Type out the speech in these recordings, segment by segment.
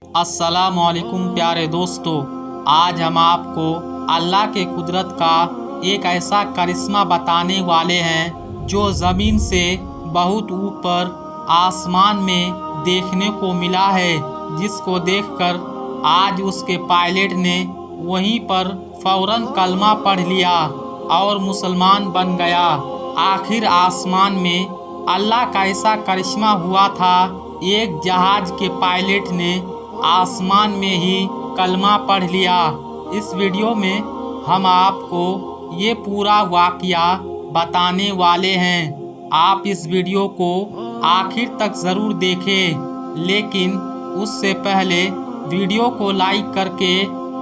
अस्सलाम वालेकुम प्यारे दोस्तों, आज हम आपको अल्लाह के कुदरत का एक ऐसा करिश्मा बताने वाले हैं जो ज़मीन से बहुत ऊपर आसमान में देखने को मिला है, जिसको देखकर आज उसके पायलट ने वहीं पर फौरन कलमा पढ़ लिया और मुसलमान बन गया। आखिर आसमान में अल्लाह का ऐसा करिश्मा हुआ था, एक जहाज के पायलट ने आसमान में ही कलमा पढ़ लिया। इस वीडियो में हम आपको ये पूरा वाक़या बताने वाले हैं। आप इस वीडियो को आखिर तक ज़रूर देखें, लेकिन उससे पहले वीडियो को लाइक करके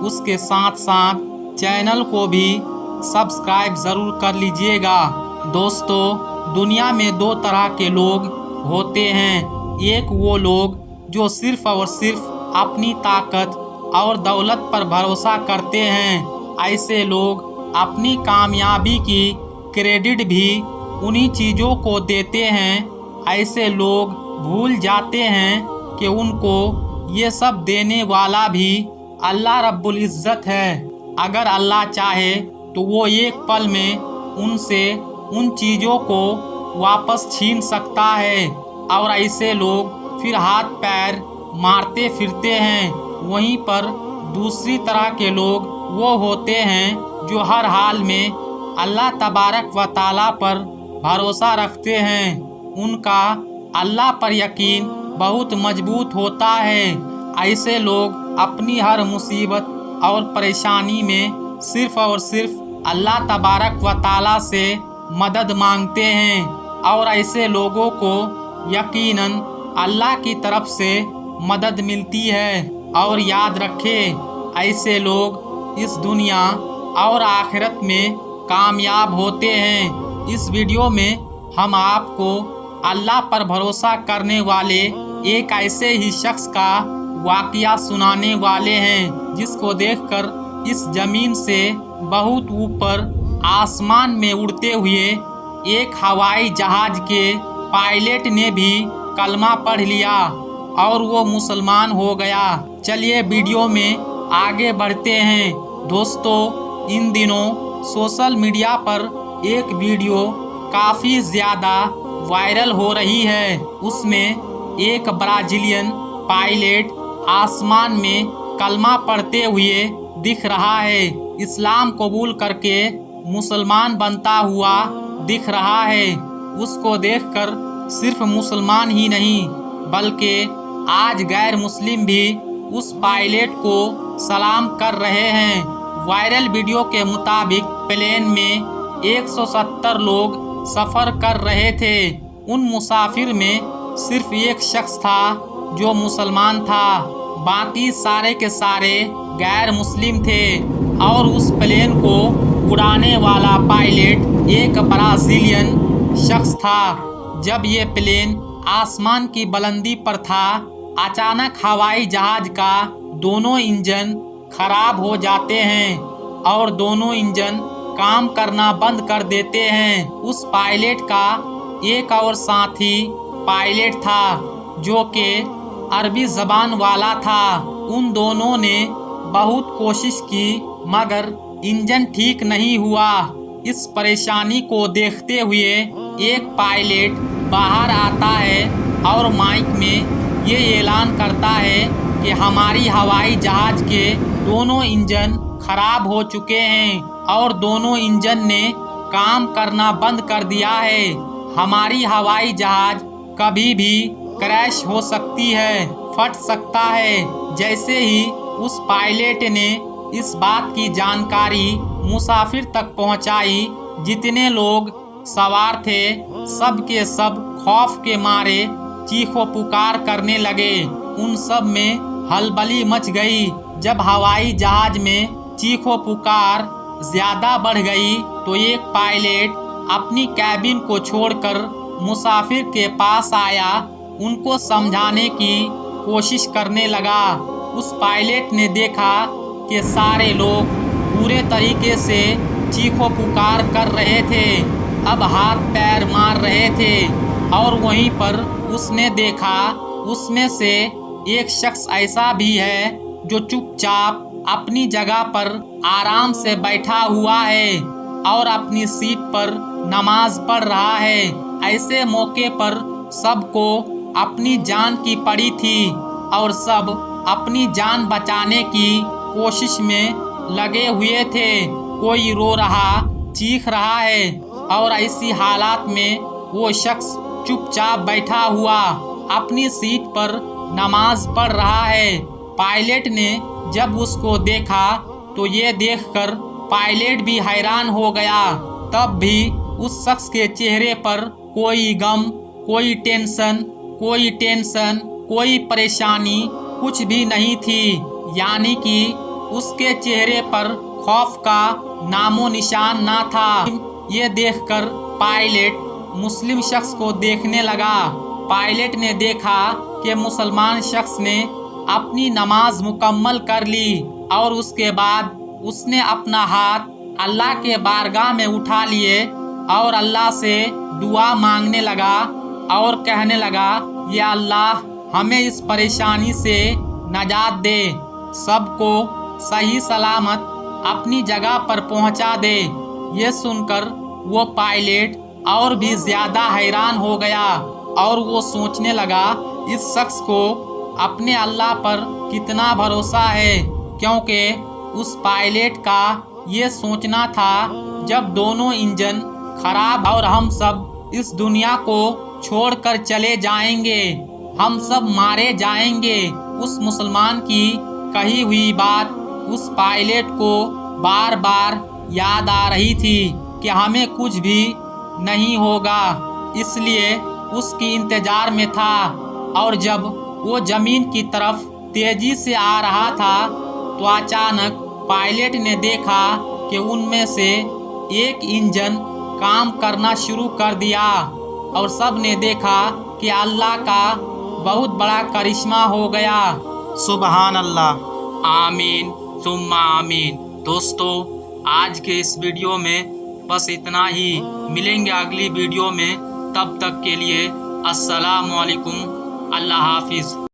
उसके साथ साथ चैनल को भी सब्सक्राइब ज़रूर कर लीजिएगा। दोस्तों, दुनिया में दो तरह के लोग होते हैं। एक वो लोग जो सिर्फ़ और सिर्फ अपनी ताकत और दौलत पर भरोसा करते हैं। ऐसे लोग अपनी कामयाबी की क्रेडिट भी उन्हीं चीज़ों को देते हैं। ऐसे लोग भूल जाते हैं कि उनको ये सब देने वाला भी अल्लाह रब्बुल इज़्ज़त है। अगर अल्लाह चाहे तो वो एक पल में उनसे उन चीज़ों को वापस छीन सकता है, और ऐसे लोग फिर हाथ पैर मारते फिरते हैं। वहीं पर दूसरी तरह के लोग वो होते हैं जो हर हाल में अल्लाह तबारक व ताला पर भरोसा रखते हैं। उनका अल्लाह पर यकीन बहुत मजबूत होता है। ऐसे लोग अपनी हर मुसीबत और परेशानी में सिर्फ़ और सिर्फ अल्लाह तबारक व ताला से मदद मांगते हैं, और ऐसे लोगों को यकीनन अल्लाह की तरफ से मदद मिलती है। और याद रखें, ऐसे लोग इस दुनिया और आखिरत में कामयाब होते हैं। इस वीडियो में हम आपको अल्लाह पर भरोसा करने वाले एक ऐसे ही शख्स का वाक़या सुनाने वाले हैं, जिसको देखकर इस ज़मीन से बहुत ऊपर आसमान में उड़ते हुए एक हवाई जहाज के पायलट ने भी कलमा पढ़ लिया और वो मुसलमान हो गया। चलिए वीडियो में आगे बढ़ते हैं। दोस्तों, इन दिनों सोशल मीडिया पर एक वीडियो काफ़ी ज़्यादा वायरल हो रही है। उसमें एक ब्राज़ीलियन पायलट आसमान में कलमा पढ़ते हुए दिख रहा है। इस्लाम कबूल करके मुसलमान बनता हुआ दिख रहा है। उसको देखकर सिर्फ मुसलमान ही नहीं, बल्कि आज गैर मुस्लिम भी उस पायलट को सलाम कर रहे हैं। वायरल वीडियो के मुताबिक प्लेन में 170 लोग सफ़र कर रहे थे। उन मुसाफिर में सिर्फ एक शख्स था जो मुसलमान था, बाकी सारे के सारे गैर मुस्लिम थे। और उस प्लेन को उड़ाने वाला पायलट एक ब्राज़ीलियन शख्स था। जब ये प्लेन आसमान की बुलंदी पर था, अचानक हवाई जहाज का दोनों इंजन खराब हो जाते हैं और दोनों इंजन काम करना बंद कर देते हैं। उस पायलट का एक और साथी पायलट था जो कि अरबी ज़बान वाला था। उन दोनों ने बहुत कोशिश की, मगर इंजन ठीक नहीं हुआ। इस परेशानी को देखते हुए एक पायलट बाहर आता है और माइक में ये ऐलान करता है कि हमारी हवाई जहाज के दोनों इंजन खराब हो चुके हैं और दोनों इंजन ने काम करना बंद कर दिया है। हमारी हवाई जहाज कभी भी क्रैश हो सकती है, फट सकता है। जैसे ही उस पायलट ने इस बात की जानकारी मुसाफिर तक पहुंचाई, जितने लोग सवार थे सब के सब खौफ के मारे चीखो पुकार करने लगे। उन सब में हलबली मच गई। जब हवाई जहाज में चीखो पुकार ज़्यादा बढ़ गई तो एक पायलट अपनी कैबिन को छोड़कर मुसाफिर के पास आया, उनको समझाने की कोशिश करने लगा। उस पायलट ने देखा कि सारे लोग पूरे तरीके से चीखो पुकार कर रहे थे, अब हाथ पैर मार रहे थे, और वहीं पर उसने देखा उसमें से ایک شخص ایسا بھی ہے جو چپ چاپ اپنی جگہ پر آرام سے بیٹھا ہوا ہے اور اپنی سیٹ پر نماز پڑھ رہا ہے۔ ایسے موقع پر سب کو اپنی جان کی پڑی تھی اور سب اپنی جان بچانے کی کوشش میں لگے ہوئے تھے۔ کوئی رو رہا، چیخ رہا ہے اور ایسی حالات میں وہ شخص چپ چاپ بیٹھا ہوا اپنی سیٹ پر نماز پڑھ رہا ہے۔ پائلٹ نے جب اس کو دیکھا تو یہ دیکھ کر پائلٹ بھی حیران ہو گیا۔ تب بھی اس شخص کے چہرے پر کوئی غم، کوئی ٹینشن، کوئی پریشانی کچھ بھی نہیں تھی، یعنی کہ اس کے چہرے پر خوف کا نام و نشان نہ تھا۔ یہ دیکھ کر پائلٹ مسلم شخص کو دیکھنے لگا۔ پائلٹ نے دیکھا کہ مسلمان شخص نے اپنی نماز مکمل کر لی اور اس کے بعد اس نے اپنا ہاتھ اللہ کے بارگاہ میں اٹھا لیے اور اللہ سے دعا مانگنے لگا اور کہنے لگا، یا اللہ ہمیں اس پریشانی سے نجات دے، سب کو صحیح سلامت اپنی جگہ پر پہنچا دے۔ یہ سن کر وہ پائلٹ اور بھی زیادہ حیران ہو گیا اور وہ سوچنے لگا اس شخص کو اپنے اللہ پر کتنا بھروسہ ہے، کیونکہ اس پائلٹ کا یہ سوچنا تھا جب دونوں انجن خراب اور ہم سب اس دنیا کو چھوڑ کر چلے جائیں گے، ہم سب مارے جائیں گے۔ اس مسلمان کی کہی ہوئی بات اس پائلٹ کو بار بار یاد آ رہی تھی کہ ہمیں کچھ بھی نہیں ہوگا، اس لیے اس کی انتظار میں تھا۔ اور جب وہ زمین کی طرف تیزی سے آ رہا تھا تو اچانک پائلٹ نے دیکھا کہ ان میں سے ایک انجن کام کرنا شروع کر دیا اور سب نے دیکھا کہ اللہ کا بہت بڑا کرشمہ ہو گیا۔ سبحان اللہ، آمین ثم آمین۔ دوستو، آج کے اس ویڈیو میں بس اتنا ہی، ملیں گے اگلی ویڈیو میں، تب تک کے لیے السلام علیکم، اللہ حافظ۔